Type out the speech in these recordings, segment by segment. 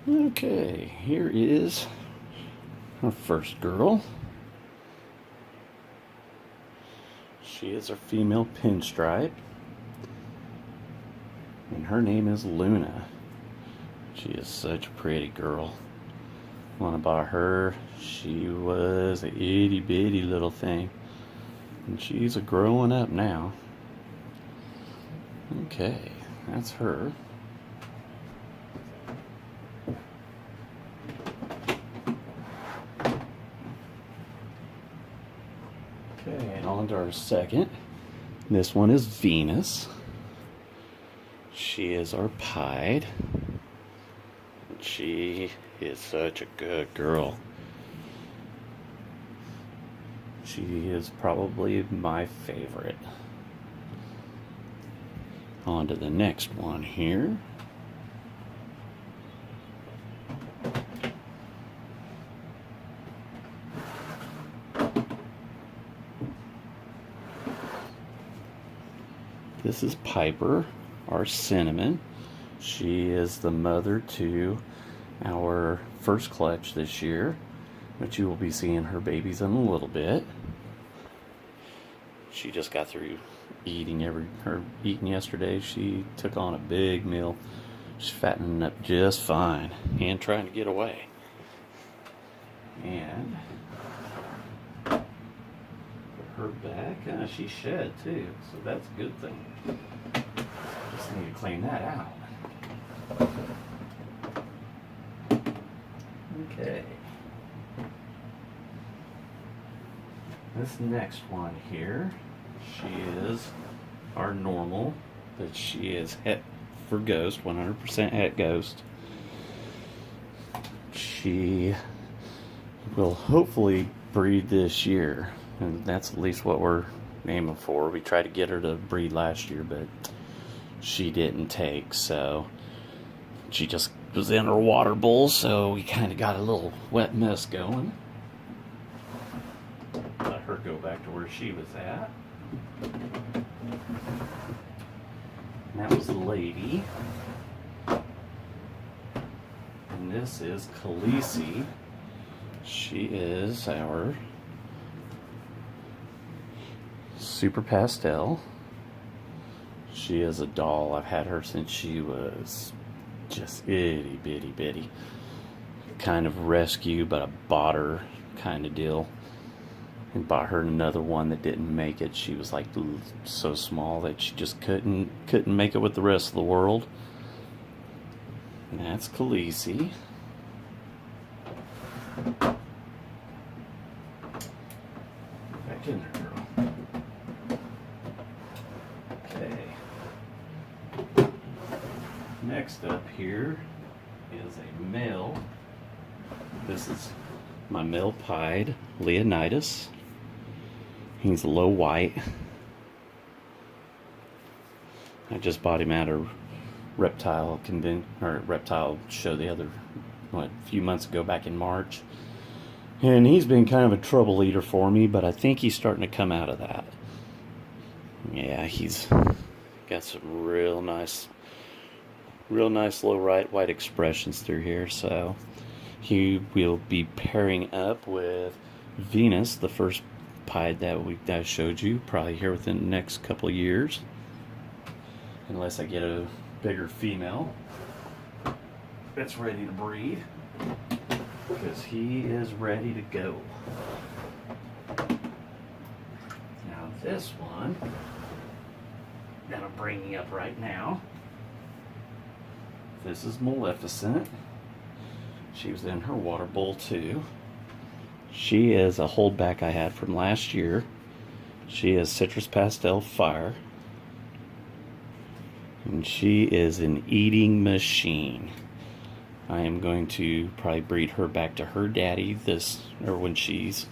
Okay, here is our first girl. She is our female pinstripe, and her name is Luna. She is such a pretty girl. When I bought her, she was a itty bitty little thing, and she's a growing up now. Okay, that's her. Okay, and on to our second. This one is Venus. She is our pied. She is such a good girl. She is probably my favorite. On to the next one here. This is Piper, our cinnamon. She is the mother to our first clutch this year, but you will be seeing her babies in a little bit. She just got through eating yesterday. She took on a big meal. She's fattening up just fine and trying to get away. And put her back. She shed too, so that's a good thing. Just need to clean that out. Okay. This next one here, she is our normal, but she is het for ghost, 100% het ghost. She will hopefully breed this year, and that's at least what we're aiming for. We tried to get her to breed last year, but she didn't take, so she just was in her water bowl, so we kind of got a little wet mess going. Let her go back to where she was at. And that was the lady. And this is Khaleesi. She is our super pastel. She is a doll. I've had her since she was just itty bitty bitty. Kind of rescue, but a bought her kind of deal. And bought her another one that didn't make it. She was like so small that she just couldn't make it with the rest of the world. And that's Khaleesi. Back in there, girl. Okay. Next up here is a male. This is my male pied Leonidas. He's low white. I just bought him at a reptile show a few months ago, back in March. And he's been kind of a trouble eater for me, but I think he's starting to come out of that. Yeah, he's got some real nice low white expressions through here. So he will be pairing up with Venus, the first pied that I showed you, probably here within the next couple of years, unless I get a bigger female that's ready to breed, because he is ready to go. Now this one that I'm bringing up right now, this is Maleficent. She was in her water bowl too. She is a holdback I had from last year. She is Citrus Pastel Fire. And she is an eating machine. I am going to probably breed her back to her daddy when she's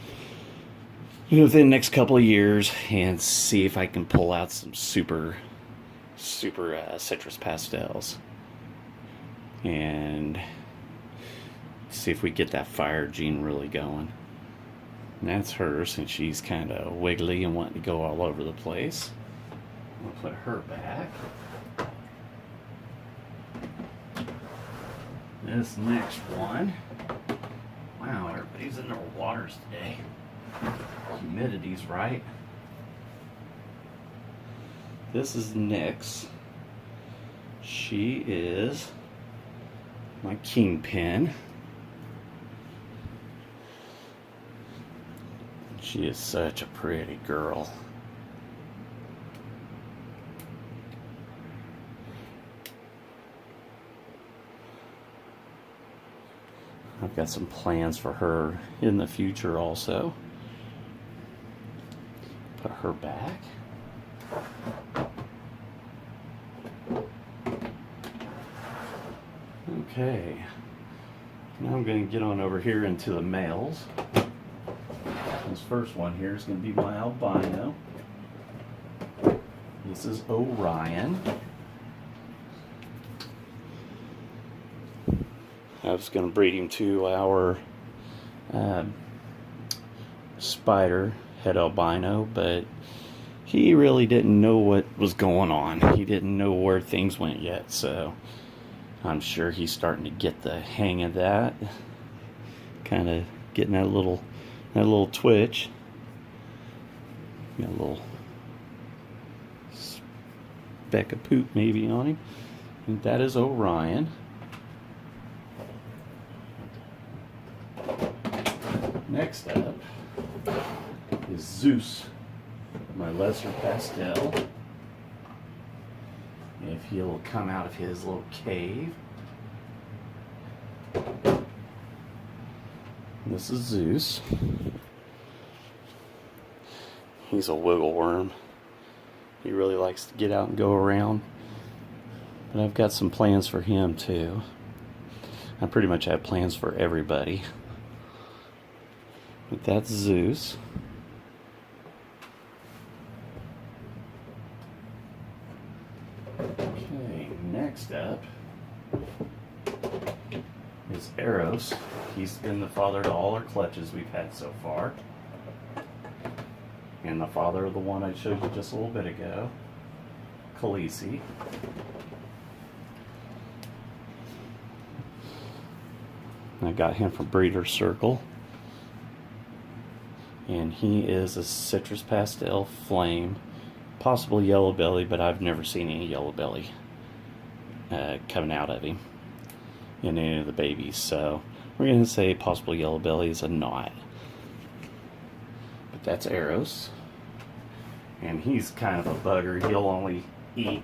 within the next couple of years, and see if I can pull out some super citrus pastels. And see if we get that fire gene really going. And that's her, since she's kind of wiggly and wanting to go all over the place. We'll put her back. this next one, wow, everybody's in their waters today. Humidity's right. This is Nyx. She is my kingpin. She is such a pretty girl. I've got some plans for her in the future also. Put her back. Okay. Now I'm going to get on over here into the males. This first one here is going to be my albino. This is Orion. I was going to breed him to our spider head albino, but he really didn't know what was going on. He didn't know where things went yet, so I'm sure he's starting to get the hang of that. Kind of getting that little twitch. Got a little speck of poop maybe on him. And that is Orion. Next up is Zeus, my lesser pastel. If he'll come out of his little cave. This is Zeus. He's a wiggle worm. He really likes to get out and go around. But I've got some plans for him too. I pretty much have plans for everybody. But that's Zeus. Okay, next up is Eros. He's been the father to all our clutches we've had so far. And the father of the one I showed you just a little bit ago, Khaleesi. I got him from Breeder Circle. And he is a citrus pastel flame, possible yellow belly, but I've never seen any yellow belly coming out of him in any of the babies. So we're going to say possible yellow belly is a knot. But that's Eros. And he's kind of a bugger. He'll only eat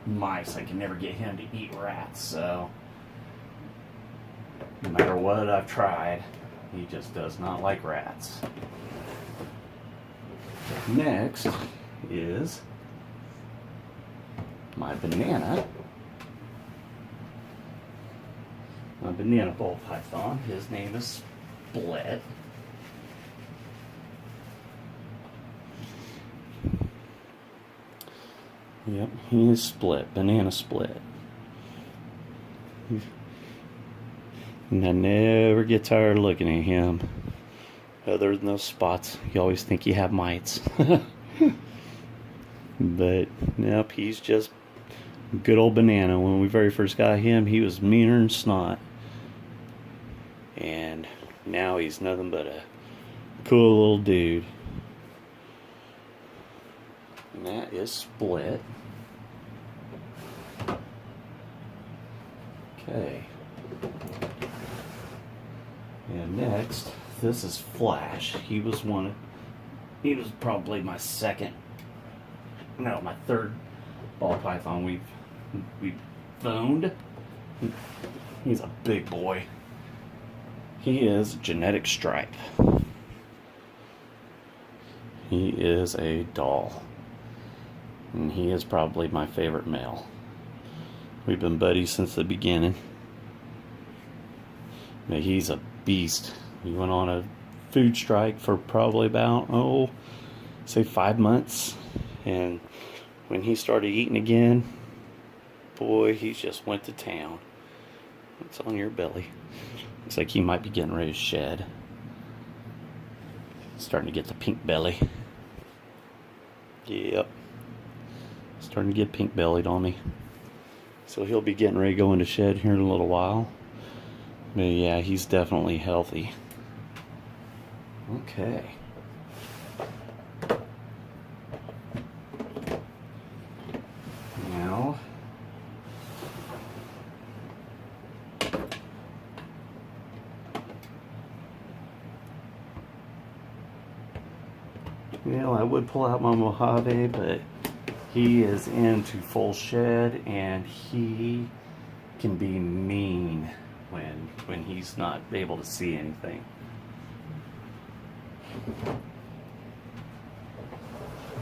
mice. I can never get him to eat rats. So no matter what I've tried, he just does not like rats. Next is my banana. My banana ball python. His name is Split. Yep, he is Split. Banana Split. And I never get tired of looking at him. Other than those spots, you always think you have mites. But, nope, he's just good old banana. When we very first got him, he was meaner than snot. And now he's nothing but a cool little dude. And that is Split. Okay. And next, this is Flash. He was probably my my third ball python we've owned. He's a big boy. He is Genetic Stripe. He is a doll. And he is probably my favorite male. We've been buddies since the beginning. But he's a beast. He went on a food strike for probably about, say 5 months. And when he started eating again, boy, he just went to town. What's on your belly? Looks like he might be getting ready to shed. Starting to get the pink belly. Yep. Starting to get pink bellied on me. So he'll be getting ready to go into shed here in a little while. But yeah, he's definitely healthy. Okay. Now, well, I would pull out my Mojave, but he is into full shed, and he can be mean when he's not able to see anything.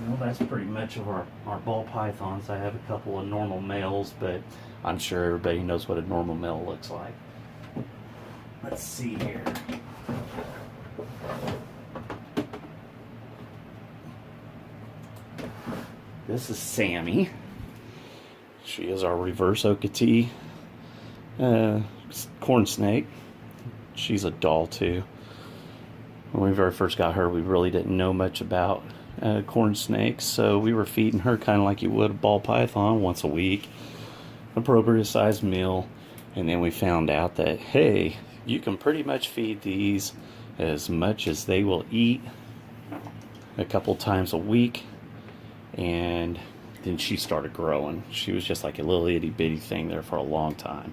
Well, that's pretty much of our ball pythons. I have a couple of normal males, but I'm sure everybody knows what a normal male looks like. Let's see here. This is Sammy. She is our reverse Okatee corn snake. She's a doll too. When we very first got her, we really didn't know much about corn snakes, so we were feeding her kind of like you would a ball python once a week, appropriate size meal, and then we found out that, hey, you can pretty much feed these as much as they will eat a couple times a week. And then she started growing. She was just like a little itty bitty thing there for a long time.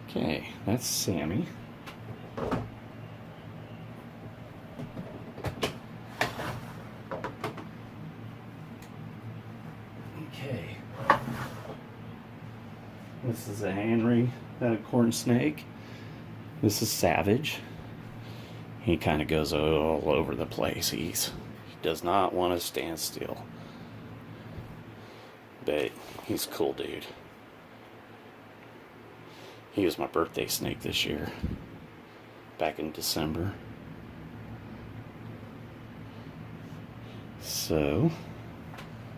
Okay, that's Sammy. Okay. This is a Henry corn snake. This is Savage. He kind of goes all over the place. He does not want to stand still. But he's a cool dude. He was my birthday snake this year, back in December. So,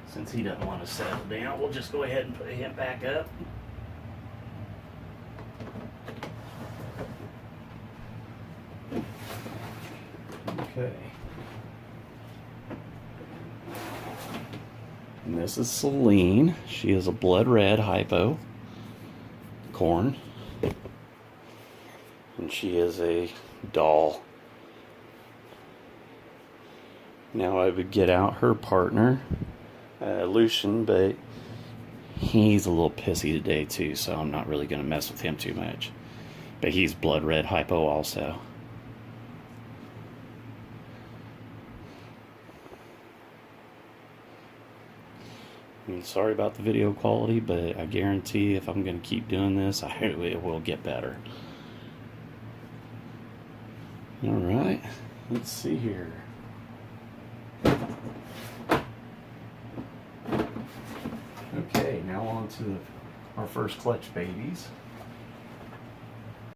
since he doesn't want to settle down, we'll just go ahead and put him back up. Okay. And this is Celine. She is a blood red hypo corn. And she is a doll. Now I would get out her partner, Lucian, but he's a little pissy today too, so I'm not really going to mess with him too much. But he's blood red hypo also. Sorry about the video quality, but I guarantee if I'm going to keep doing this, it will get better. Alright, let's see here. Okay, now on to our first clutch babies.